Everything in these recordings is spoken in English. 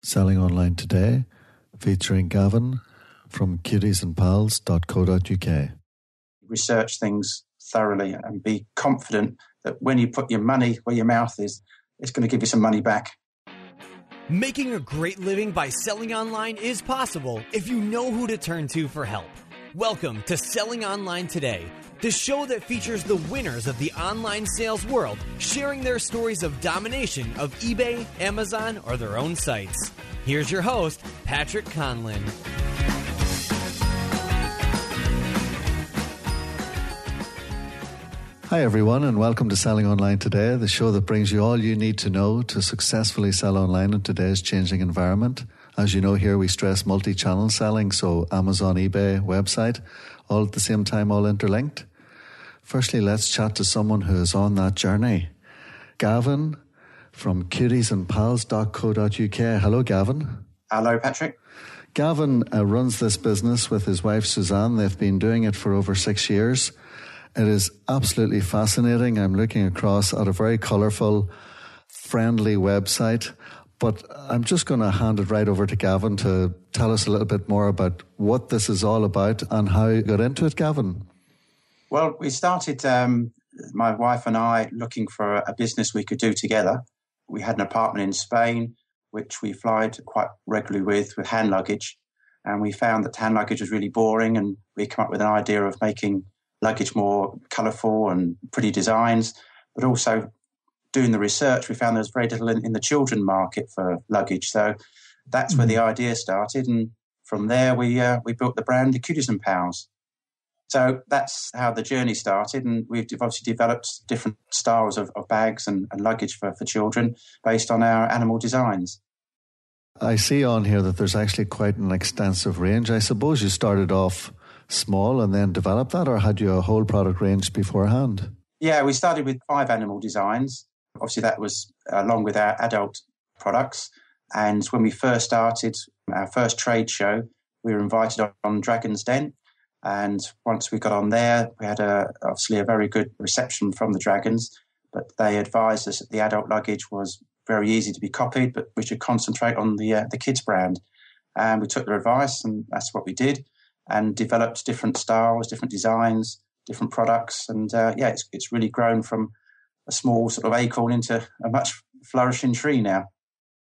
Selling Online Today, featuring Gavin from CutiesandPals.co.uk. Research things thoroughly and be confident that when you put your money where your mouth is, it's going to give you some money back. Making a great living by selling online is possible if you know who to turn to for help. Welcome to Selling Online Today, the show that features the winners of the online sales world sharing their stories of domination of eBay, Amazon, or their own sites. Here's your host, Patrick Conlin. Hi everyone, and welcome to Selling Online Today, the show that brings you all you need to know to successfully sell online in today's changing environment. As you know, here we stress multi-channel selling, so Amazon, eBay, website, all at the same time, all interlinked. Firstly, let's chat to someone who is on that journey. Gavin from CutiesandPals.co.uk. Hello, Gavin. Hello, Patrick. Gavin runs this business with his wife, Suzanne. They've been doing it for over 6 years. It is absolutely fascinating. I'm looking across at a very colourful, friendly website. But I'm just going to hand it right over to Gavin to tell us a little bit more about what this is all about and how you got into it, Gavin. Well, we started, my wife and I, looking for a business we could do together. We had an apartment in Spain, which we flied quite regularly with hand luggage. And we found that hand luggage was really boring, and we came up with an idea of making luggage more colourful and pretty designs, but also doing the research, we found there was very little in the children market for luggage. So that's where the idea started. And from there, we built the brand, the CutiesandPals. So that's how the journey started. And we've obviously developed different styles of bags and luggage for children based on our animal designs. I see on here that there's actually quite an extensive range. I suppose you started off small and then developed that, or had you a whole product range beforehand? Yeah, we started with 5 animal designs. Obviously, that was along with our adult products. And when we first started our first trade show, we were invited on Dragon's Den. And once we got on there, we had obviously a very good reception from the Dragons. But they advised us that the adult luggage was very easy to be copied, but we should concentrate on the kids brand. And we took their advice, and that's what we did, and developed different styles, different designs, different products. And it's really grown from a small sort of acorn into a much flourishing tree now.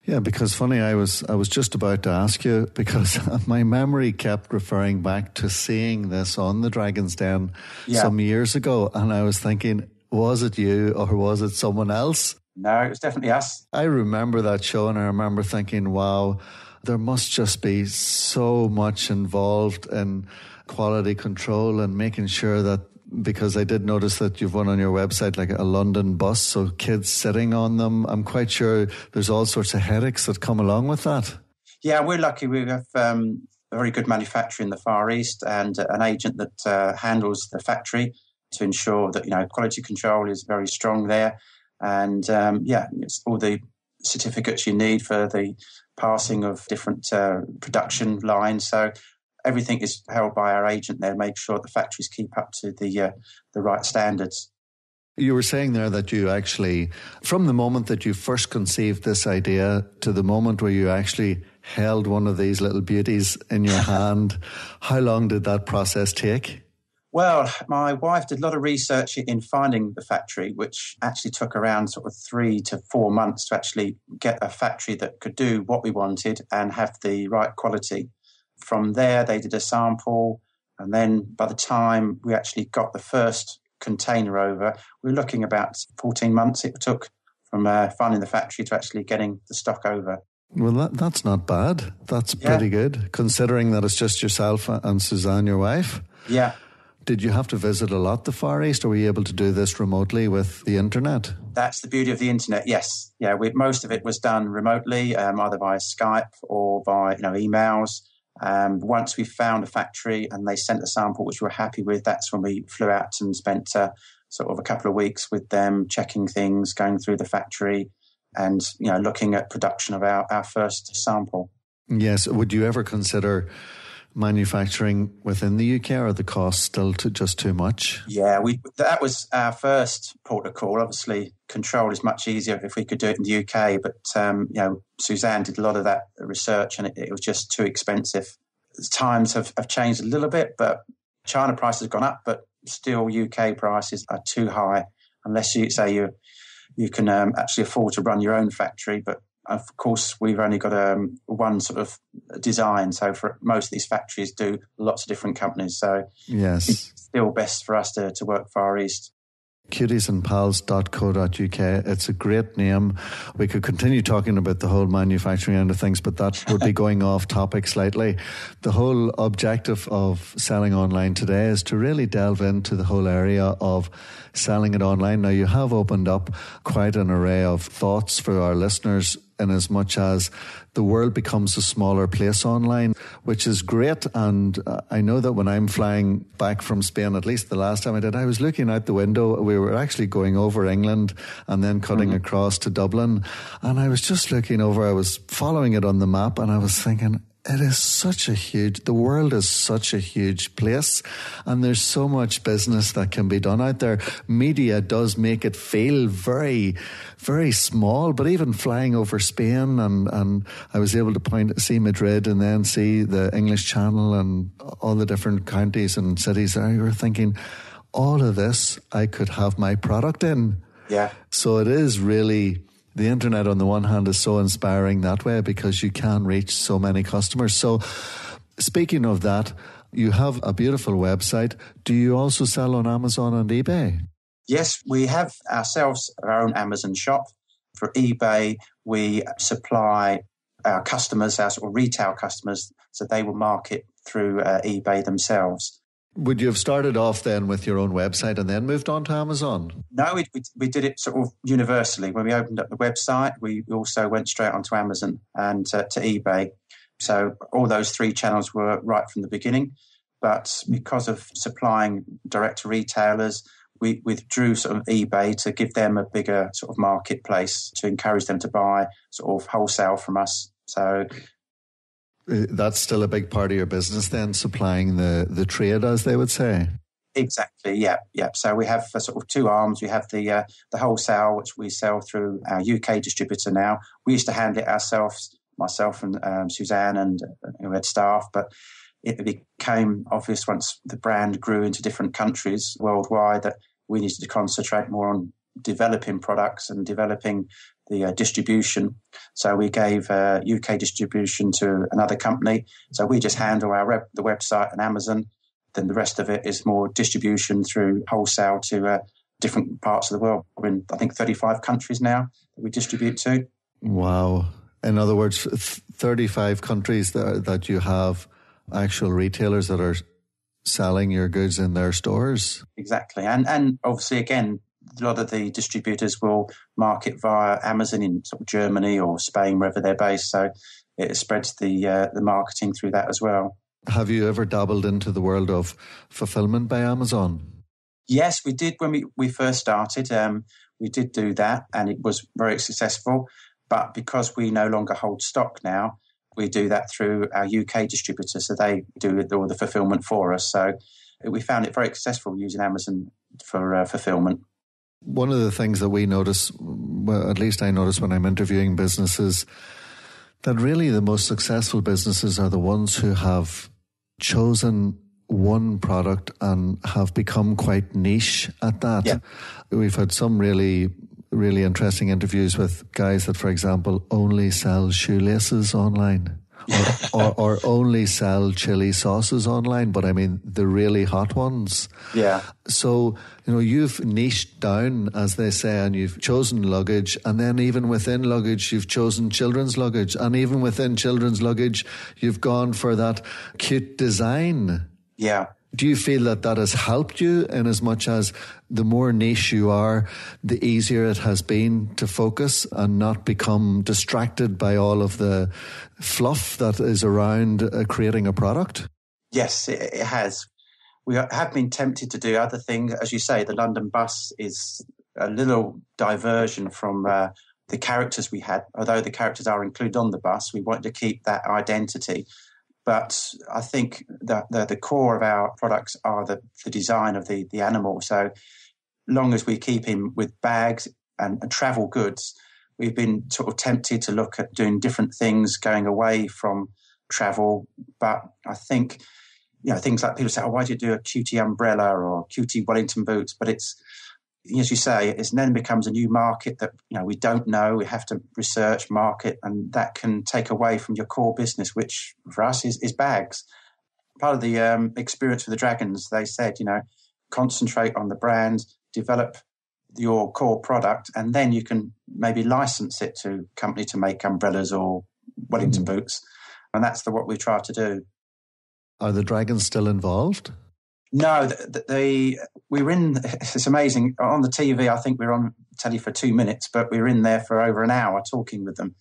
Yeah, because funny, I was just about to ask you, because my memory kept referring back to seeing this on the Dragon's Den some years ago, and I was thinking, was it you or was it someone else? No, it was definitely us. I remember that show, and I remember thinking, wow, there must just be so much involved in quality control and making sure that, because I did notice that you've one on your website, like a London bus, so kids sitting on them. I'm quite sure there's all sorts of headaches that come along with that. Yeah, we're lucky. We have a very good manufacturer in the Far East and an agent that handles the factory to ensure that, quality control is very strong there. And it's all the certificates you need for the passing of different production lines. So everything is held by our agent there, make sure the factories keep up to the right standards. You were saying there that you actually, from the moment that you first conceived this idea to the moment where you actually held one of these little beauties in your hand, how long did that process take? Well, my wife did a lot of research in finding the factory, which actually took around sort of 3 to 4 months to actually get a factory that could do what we wanted and have the right quality. From there, they did a sample, and then by the time we actually got the first container over, we were looking about 14 months it took from finding the factory to actually getting the stock over. Well, that's not bad. That's pretty good, considering that it's just yourself and Suzanne, your wife. Yeah. Did you have to visit a lot the Far East, or were you able to do this remotely with the internet? That's the beauty of the internet, yes. Yeah, most of it was done remotely, either via Skype or via emails. Once we found a factory and they sent a sample which we were happy with, that's when we flew out and spent sort of a couple of weeks with them, checking things, going through the factory and, looking at production of our first sample. Yes. Would you ever consider manufacturing within the UK? Are the costs still just too much? Yeah, that was our first port of call. Obviously, control is much easier if we could do it in the UK, but Suzanne did a lot of that research, and it was just too expensive. Times have changed a little bit, but China prices have gone up, but still UK prices are too high unless you say you can actually afford to run your own factory. But of course, we've only got one sort of design. So for most of these factories do lots of different companies. So yes, it's still best for us to work Far East. CutiesandPals.co.uk. It's a great name. We could continue talking about the whole manufacturing end of things, but that would be going off topic slightly. The whole objective of selling online today is to really delve into the whole area of selling it online. Now, you have opened up quite an array of thoughts for our listeners, in as much as the world becomes a smaller place online, which is great. And I know that when I'm flying back from Spain, at least the last time I did, I was looking out the window. We were actually going over England and then cutting across to Dublin. And I was just looking over, I was following it on the map, and I was thinking, the world is such a huge place, and there's so much business that can be done out there. Media does make it feel very, very small, but even flying over Spain, and I was able to see Madrid and then see the English Channel and all the different counties and cities there. You were thinking, all of this, I could have my product in. Yeah. So it is really... The internet, on the one hand, is so inspiring that way because you can reach so many customers. So speaking of that, you have a beautiful website. Do you also sell on Amazon and eBay? Yes, we have ourselves our own Amazon shop. For eBay, we supply our customers, our sort of retail customers, so they will market through eBay themselves. Would you have started off then with your own website and then moved on to Amazon? No, we did it sort of universally. When we opened up the website, we also went straight onto Amazon and to eBay. So all those three channels were right from the beginning. But because of supplying direct to retailers, we withdrew sort of eBay to give them a bigger sort of marketplace to encourage them to buy sort of wholesale from us. So that's still a big part of your business then, supplying the trade, as they would say? Exactly, yeah. So we have sort of two arms. We have the wholesale, which we sell through our UK distributor now. We used to handle it ourselves, myself and Suzanne and we had staff, but it became obvious once the brand grew into different countries worldwide that we needed to concentrate more on developing products and developing the distribution. So we gave UK distribution to another company. So we just handle the website and Amazon. Then the rest of it is more distribution through wholesale to different parts of the world. We're in, I think, 35 countries now that we distribute to. Wow. In other words, 35 countries that you have actual retailers that are selling your goods in their stores. Exactly. And obviously, again, a lot of the distributors will market via Amazon in sort of Germany or Spain, wherever they're based. So it spreads the marketing through that as well. Have you ever dabbled into the world of fulfillment by Amazon? Yes, we did when we first started. We did do that, and it was very successful. But because we no longer hold stock now, we do that through our UK distributor. So they do all the fulfillment for us. So we found it very successful using Amazon for fulfillment. One of the things that we notice, well, at least I notice when I'm interviewing businesses, that really the most successful businesses are the ones who have chosen one product and have become quite niche at that. Yeah. We've had some really, really interesting interviews with guys that, for example, only sell shoelaces online. or only sell chili sauces online, but I mean the really hot ones. Yeah. So, you've niched down, as they say, and you've chosen luggage, and then even within luggage, you've chosen children's luggage, and even within children's luggage, you've gone for that cute design. Yeah. Do you feel that has helped you in as much as the more niche you are, the easier it has been to focus and not become distracted by all of the fluff that is around creating a product? Yes, it has. We have been tempted to do other things. As you say, the London bus is a little diversion from the characters we had. Although the characters are included on the bus, we wanted to keep that identity. But I think that the core of our products are the design of the animal. So long as we keep him with bags and travel goods, we've been sort of tempted to look at doing different things, going away from travel. But I think, things like people say, why do you do a cutie umbrella or cutie Wellington boots? But it's, as you say, it then becomes a new market that, we don't know. We have to research, market, and that can take away from your core business, which for us is bags. Part of the experience with the Dragons, they said, concentrate on the brand, develop your core product, and then you can maybe license it to a company to make umbrellas or Wellington boots. And that's what we try to do. Are the Dragons still involved? No, we were in, it's amazing, on the TV, I think we were on telly for 2 minutes, but we were in there for over an hour talking with them.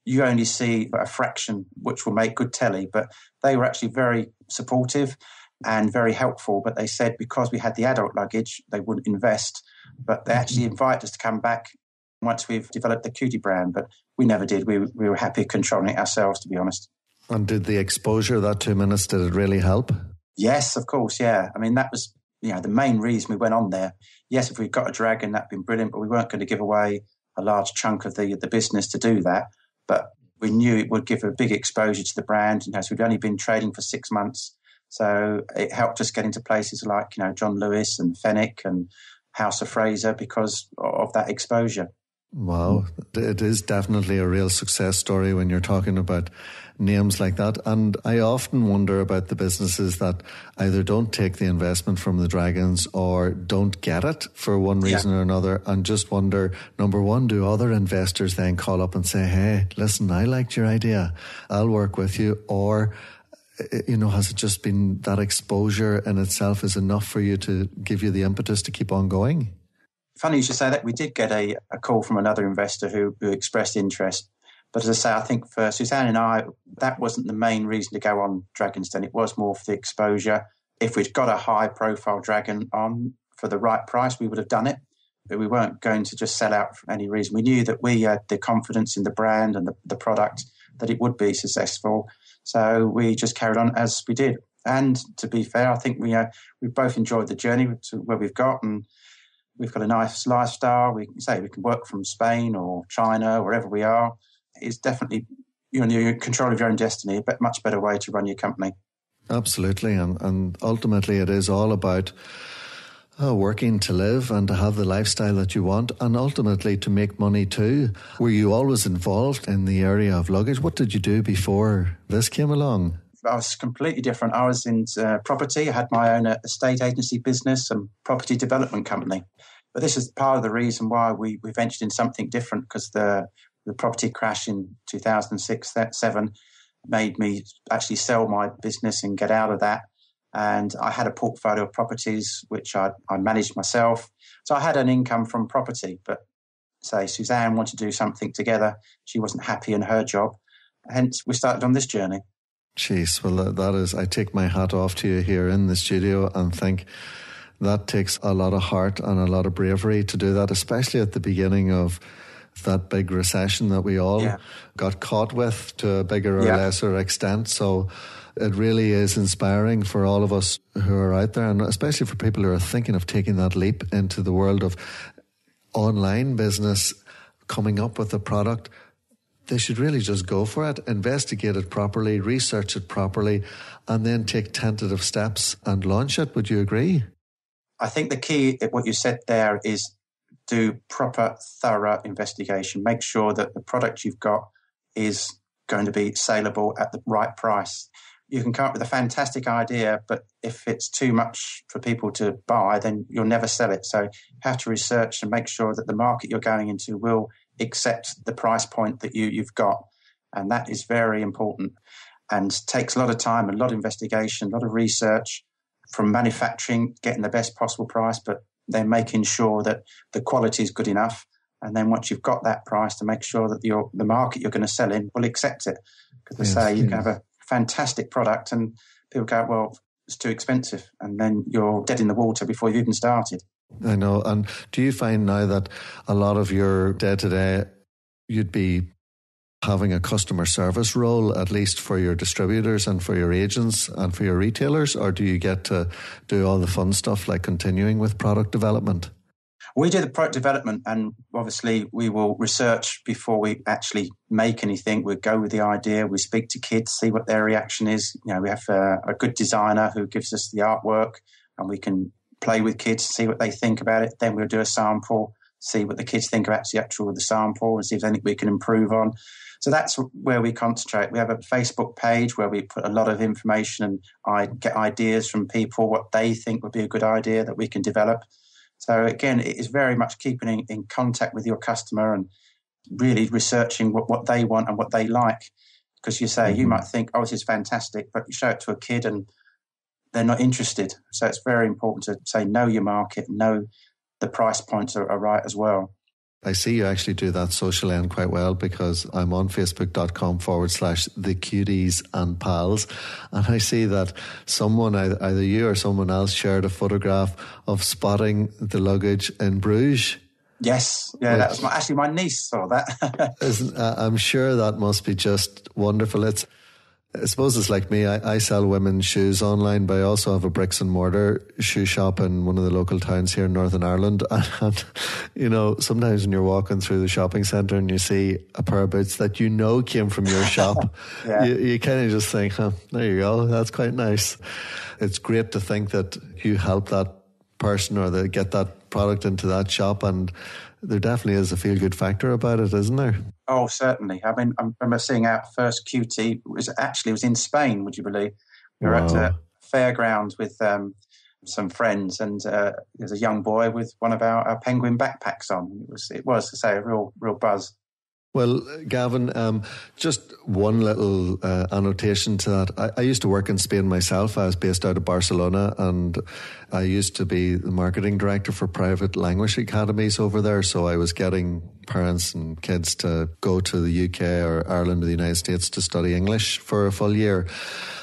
You only see a fraction, which will make good telly, but they were actually very supportive and very helpful. But they said because we had the adult luggage, they wouldn't invest, but they actually invited us to come back once we've developed the Cutie brand, but we never did. We were happy controlling it ourselves, to be honest. And did the exposure, that 2 minutes, did it really help? Yes, of course, yeah. I mean, that was, the main reason we went on there. Yes, if we'd got a Dragon, that'd been brilliant, but we weren't going to give away a large chunk of the business to do that. But we knew it would give a big exposure to the brand. So we'd only been trading for 6 months. So it helped us get into places like, John Lewis and Fenwick and House of Fraser because of that exposure. Wow. It is definitely a real success story when you're talking about names like that. And I often wonder about the businesses that either don't take the investment from the Dragons or don't get it for one reason or another, and just wonder, number one, do other investors then call up and say, hey, listen, I liked your idea, I'll work with you? Or, has it just been that exposure in itself is enough for you to give you the impetus to keep on going? Funny you should say that. We did get a call from another investor who expressed interest. But as I say, I think for Suzanne and I, that wasn't the main reason to go on Dragon's Den. It was more for the exposure. If we'd got a high-profile Dragon on for the right price, we would have done it. But we weren't going to just sell out for any reason. We knew that we had the confidence in the brand and the product that it would be successful. So we just carried on as we did. And to be fair, I think we both enjoyed the journey to where we've got, and we've got a nice lifestyle. We can work from Spain or China, wherever we are. It's definitely, you're in control of your own destiny, but much better way to run your company. Absolutely. And ultimately it is all about working to live and to have the lifestyle that you want, and ultimately to make money too. Were you always involved in the area of luggage? What did you do before this came along? I was completely different. I was in property. I had my own estate agency business and property development company. But this is part of the reason why we ventured in something different, because the property crash in 2006-07 made me actually sell my business and get out of that. And I had a portfolio of properties which I managed myself. So I had an income from property. But say Suzanne wanted to do something together. She wasn't happy in her job. Hence, we started on this journey. Jeez, well, that is, I take my hat off to you here in the studio and think that takes a lot of heart and a lot of bravery to do that, especially at the beginning of that big recession that we all got caught with to a bigger or lesser extent. So it really is inspiring for all of us who are out there, and especially for people who are thinking of taking that leap into the world of online business, coming up with a product. They should really just go for it, investigate it properly, research it properly, and then take tentative steps and launch it. Would you agree? I think the key, what you said there, is do proper, thorough investigation. Make sure that the product you've got is going to be saleable at the right price. You can come up with a fantastic idea, but if it's too much for people to buy, then you'll never sell it. So you have to research and make sure that the market you're going into will accept the price point that you've got. And that is very important and takes a lot of time, a lot of investigation, a lot of research, from manufacturing, getting the best possible price, but then making sure that the quality is good enough. And then once you've got that price, to make sure that the market you're going to sell in will accept it. Because they say you can have a fantastic product and people go, well, it's too expensive. And then you're dead in the water before you've even started. I know. And do you find now that a lot of your day-to-day, you'd be having a customer service role, at least for your distributors and for your agents and for your retailers? Or do you get to do all the fun stuff like continuing with product development? We do the product development, and obviously we will research before we actually make anything. We go with the idea, we speak to kids, see what their reaction is. We have a good designer who gives us the artwork, and we can play with kids, see what they think about it. Then we'll do a sample, see what the kids think about the sample, and see if there's anything we can improve on. So that's where we concentrate. We have a Facebook page where we put a lot of information, and I get ideas from people, what they think would be a good idea that we can develop. So again, it is very much keeping in contact with your customer and really researching what they want and what they like. Because you might think, oh, this is fantastic, but you show it to a kid and they're not interested. So it's very important to say, know your market, know the price points are right as well. I see you actually do that social end quite well, because I'm on facebook.com/the CutiesandPals, and I see that someone, either you or someone else, shared a photograph of spotting the luggage in Bruges. Yes, yeah, that was actually my niece saw that. I'm sure that must be just wonderful. I suppose it's like me. I sell women's shoes online, but I also have a bricks and mortar shoe shop in one of the local towns here in Northern Ireland. And sometimes when you're walking through the shopping centre and you see a pair of boots that came from your shop, yeah. you kind of just think, there you go, that's quite nice. It's great to think that you help that person or they get that product into that shop, and there definitely is a feel-good factor about it, isn't there? Oh, certainly. I mean, I remember seeing our first cutie. It was in Spain, would you believe? We were at a fairground with some friends, and there's a young boy with one of our penguin backpacks on. It was to say, a real buzz. Well, Gavin, just one little annotation to that. I used to work in Spain myself. I was based out of Barcelona, and I used to be the marketing director for private language academies over there. So I was getting parents and kids to go to the UK or Ireland or the United States to study English for a full year.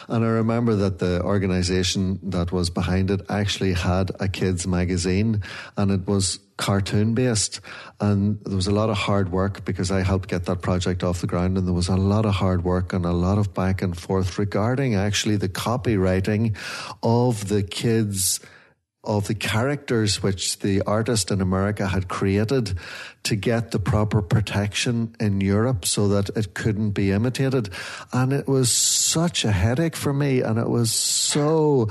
And I remember that the organisation that was behind it actually had a kids magazine, and it was cartoon based, and there was a lot of hard work because I helped get that project off the ground, and there was a lot of hard work and a lot of back and forth regarding actually the copywriting of the kids, of the characters which the artist in America had created to get the proper protection in Europe so that it couldn't be imitated. And it was such a headache for me, and it was so...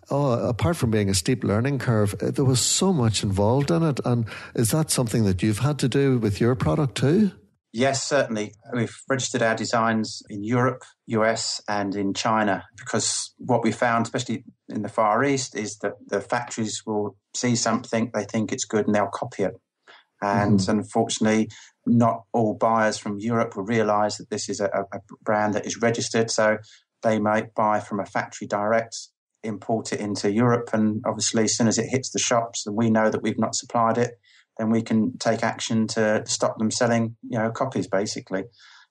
apart from being a steep learning curve, there was so much involved in it. And is that something that you've had to do with your product too? Yes, certainly. We've registered our designs in Europe, US, and in China, because what we found, especially in the Far East, is that the factories will see something, they think it's good, and they'll copy it. And unfortunately, not all buyers from Europe will realise that this is a brand that is registered. So they might buy from a factory direct, import it into Europe, and obviously as soon as it hits the shops and we know that we've not supplied it, then we can take action to stop them selling, copies basically.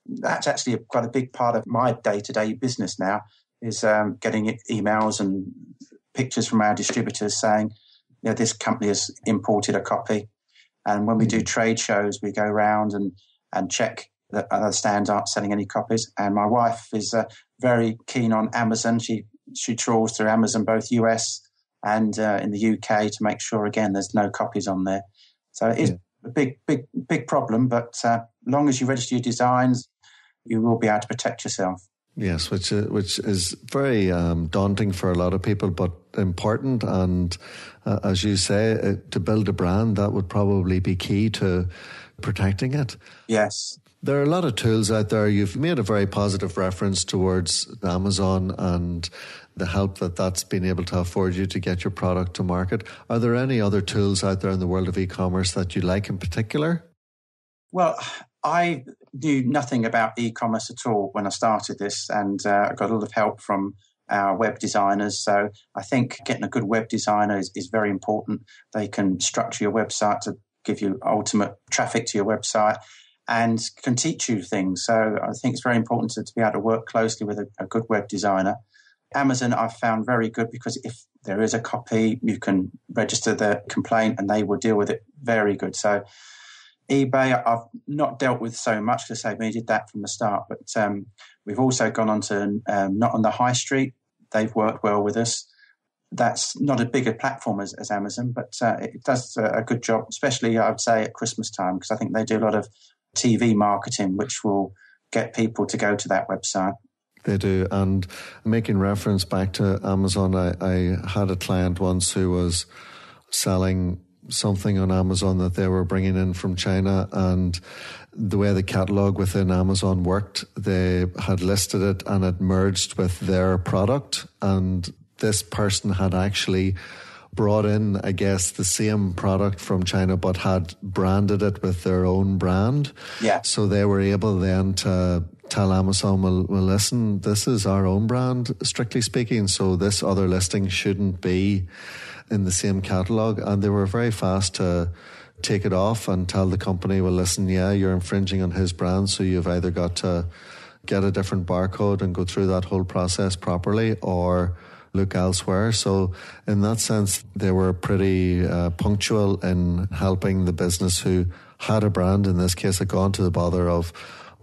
That's actually quite a big part of my day-to-day business now, is getting emails and pictures from our distributors saying, this company has imported a copy. And when we do trade shows, we go around and check that other stands aren't selling any copies. And my wife is very keen on Amazon. She trawls through Amazon, both US and in the UK, to make sure, again, there's no copies on there. So it is a big problem, but as long as you register your designs, you will be able to protect yourself. Yes, which is very daunting for a lot of people, but important. And as you say, to build a brand, that would probably be key to protecting it. Yes. There are a lot of tools out there. You've made a very positive reference towards Amazon and the help that's been able to afford you to get your product to market. Are there any other tools out there in the world of e-commerce that you like in particular? Well, I knew nothing about e-commerce at all when I started this, and I got a lot of help from our web designers. So I think getting a good web designer is very important. They can structure your website to give you ultimate traffic to your website and can teach you things. So I think it's very important to be able to work closely with a good web designer. Amazon I've found very good because if there is a copy, you can register the complaint and they will deal with it very good. So eBay, I've not dealt with so much to say we did that from the start, but we've also gone on to Not on the High Street. They've worked well with us. That's not a bigger platform as Amazon, but it does a good job, especially I would say at Christmas time, because I think they do a lot of TV marketing, which will get people to go to that website. They do. And making reference back to Amazon, I had a client once who was selling something on Amazon that they were bringing in from China, and the way the catalogue within Amazon worked, they had listed it and it merged with their product, and this person had actually brought in, I guess, the same product from China but had branded it with their own brand. Yeah. So they were able then to tell Amazon, well, listen, this is our own brand, strictly speaking, so this other listing shouldn't be in the same catalogue. And they were very fast to take it off and tell the company, well, listen, yeah, you're infringing on his brand, so you've either got to get a different barcode and go through that whole process properly, or look elsewhere. So in that sense, they were pretty punctual in helping the business who had a brand, in this case, had gone to the bother of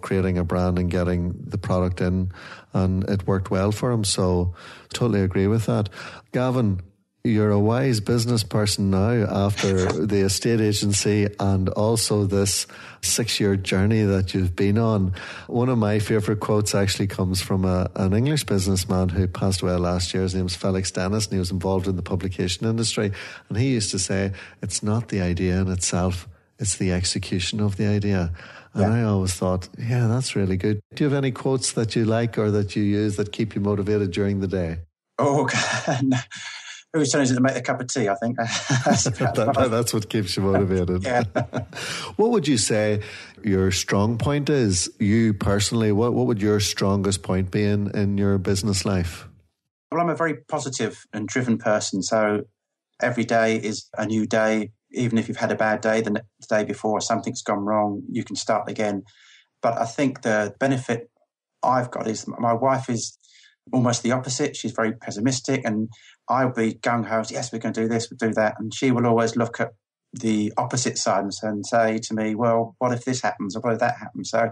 creating a brand and getting the product in, and it worked well for them. So totally agree with that. Gavin, you're a wise business person now after the estate agency and also this 6-year journey that you've been on. One of my favourite quotes actually comes from an English businessman who passed away last year. His name was Felix Dennis, and he was involved in the publication industry. And he used to say, it's not the idea in itself, it's the execution of the idea. And I always thought, yeah, that's really good. Do you have any quotes that you like or that you use that keep you motivated during the day? Oh, no. Who's turn is it to make a cup of tea, I think. That's what keeps you motivated. Yeah. What would you say your strong point is? You personally, what would your strongest point be in your business life? Well, I'm a very positive and driven person. So every day is a new day. Even if you've had a bad day, the day before something's gone wrong, you can start again. But I think the benefit I've got is my wife is almost the opposite. She's very pessimistic, and I'll be gung-ho, yes, we're going to do this, we'll do that. And she will always look at the opposite side and say to me, well, what if this happens or what if that happens? So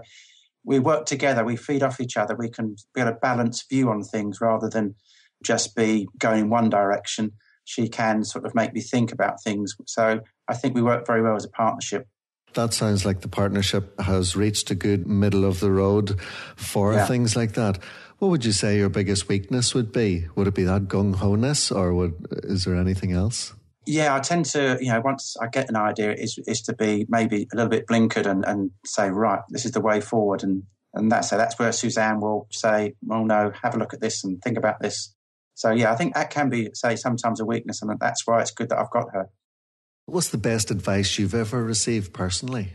we work together, we feed off each other, we can get a balanced view on things rather than just be going in one direction. She can sort of make me think about things. So I think we work very well as a partnership. That sounds like the partnership has reached a good middle of the road for things like that. What would you say your biggest weakness would be? Would it be that gung-ho-ness, or is there anything else? Yeah, I tend to, once I get an idea, is to be maybe a little bit blinkered and say, right, this is the way forward. And that's where Suzanne will say, well, no, have a look at this and think about this. So, I think that can be, say, sometimes a weakness, and that's why it's good that I've got her. What's the best advice you've ever received personally?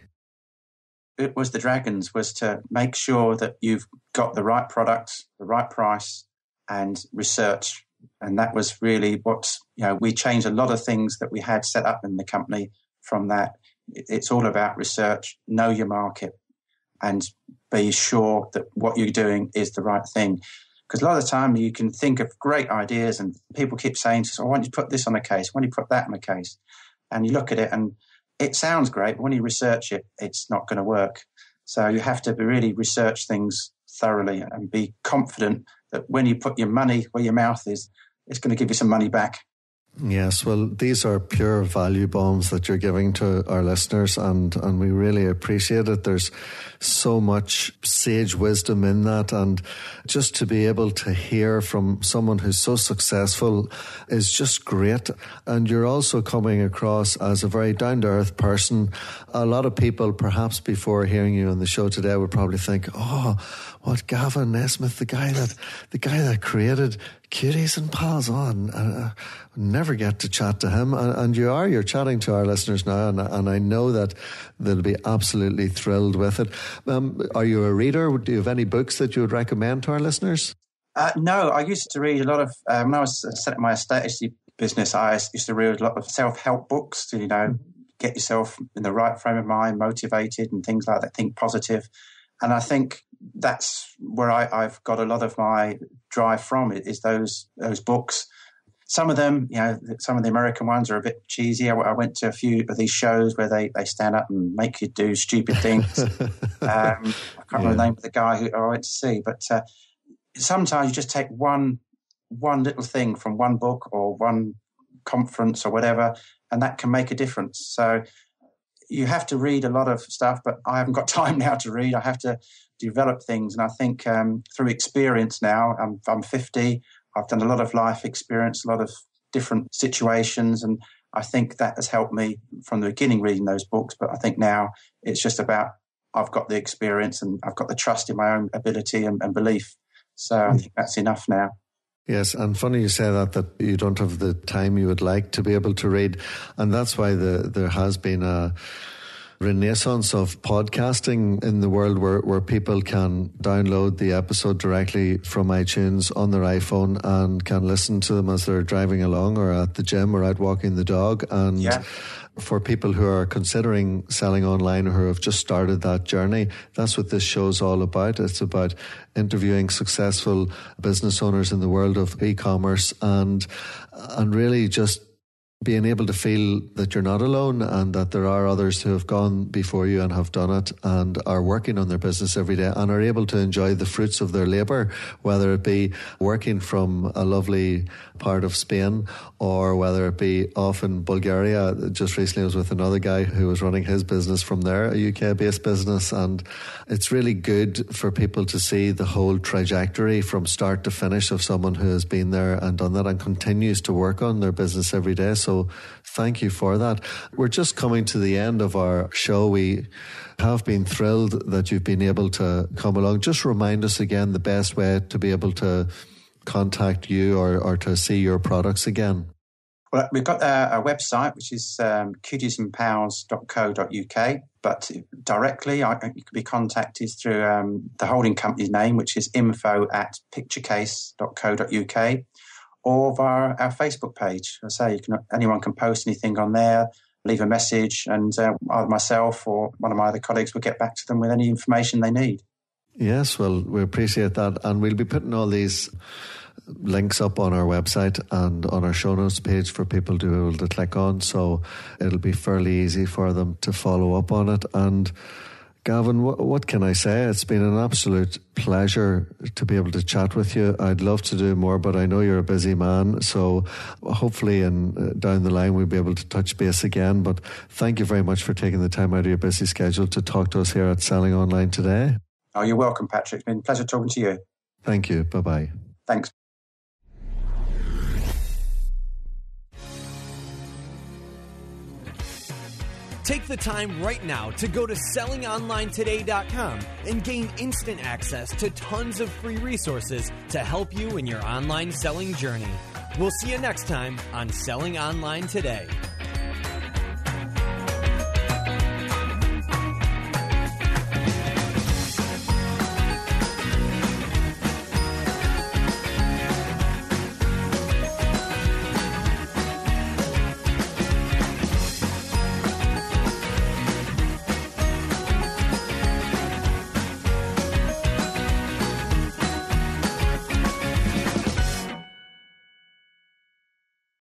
It was the Dragons, was to make sure that you've got the right product, the right price, and research. And that was really what, we changed a lot of things that we had set up in the company from that. It's all about research, know your market, and be sure that what you're doing is the right thing. Because a lot of the time you can think of great ideas and people keep saying to us, I want you to put this on a case, I want you to put that on a case. And you look at it and it sounds great, but when you research it, it's not going to work. So you have to really research things thoroughly and be confident that when you put your money where your mouth is, it's going to give you some money back. Yes, well, these are pure value bombs that you're giving to our listeners, and we really appreciate it. There's so much sage wisdom in that, and just to be able to hear from someone who's so successful is just great. And you're also coming across as a very down-to-earth person. A lot of people, perhaps before hearing you on the show today, would probably think, oh, what, Gavin Nesmith, the guy that created CutiesandPals on, never get to chat to him, and you're chatting to our listeners now, and I know that they'll be absolutely thrilled with it. Are you a reader? Do you have any books that you would recommend to our listeners? No, I used to read a lot of, when I was setting my estate agency business, I used to read a lot of self-help books to, get yourself in the right frame of mind, motivated and things like that, think positive. And I think that's where I've got a lot of my drive from, is those books. Some of them, some of the American ones are a bit cheesy. I went to a few of these shows where they stand up and make you do stupid things. I can't remember the name of the guy who I went to see, but sometimes you just take one little thing from one book or one conference or whatever, and that can make a difference. So you have to read a lot of stuff, but I haven't got time now to read. I have to develop things. And I think through experience now, I'm 50, I've done a lot of life experience, a lot of different situations. And I think that has helped me from the beginning reading those books. But I think now it's just about, I've got the experience and I've got the trust in my own ability and belief. So I think that's enough now. Yes, and funny you say that you don't have the time you would like to be able to read. And that's why there has been a renaissance of podcasting in the world where people can download the episode directly from iTunes on their iPhone and can listen to them as they're driving along or at the gym or out walking the dog. And for people who are considering selling online or who have just started that journey, that's what this show's all about. It's about interviewing successful business owners in the world of e-commerce and really just being able to feel that you're not alone and that there are others who have gone before you and have done it and are working on their business every day and are able to enjoy the fruits of their labour, whether it be working from a lovely part of Spain or whether it be off in Bulgaria. Just recently I was with another guy who was running his business from there, a UK-based business, and it's really good for people to see the whole trajectory from start to finish of someone who has been there and done that and continues to work on their business every day. So thank you for that. We're just coming to the end of our show. We have been thrilled that you've been able to come along. Just remind us again the best way to be able to contact you or to see your products again. Well, we've got a website, which is CutiesandPals.co.uk, but directly you can be contacted through the holding company's name, which is info@picturecase.co.uk, or via our Facebook page. I say anyone can post anything on there, leave a message, and either myself or one of my other colleagues will get back to them with any information they need. Yes, well, we appreciate that. And we'll be putting all these links up on our website and on our show notes page for people to be able to click on. So it'll be fairly easy for them to follow up on it. And Gavin, what can I say? It's been an absolute pleasure to be able to chat with you. I'd love to do more, but I know you're a busy man. So hopefully down the line we'll be able to touch base again. But thank you very much for taking the time out of your busy schedule to talk to us here at Selling Online Today. Oh, you're welcome, Patrick. It's been a pleasure talking to you. Thank you. Bye-bye. Thanks. Take the time right now to go to sellingonlinetoday.com and gain instant access to tons of free resources to help you in your online selling journey. We'll see you next time on Selling Online Today.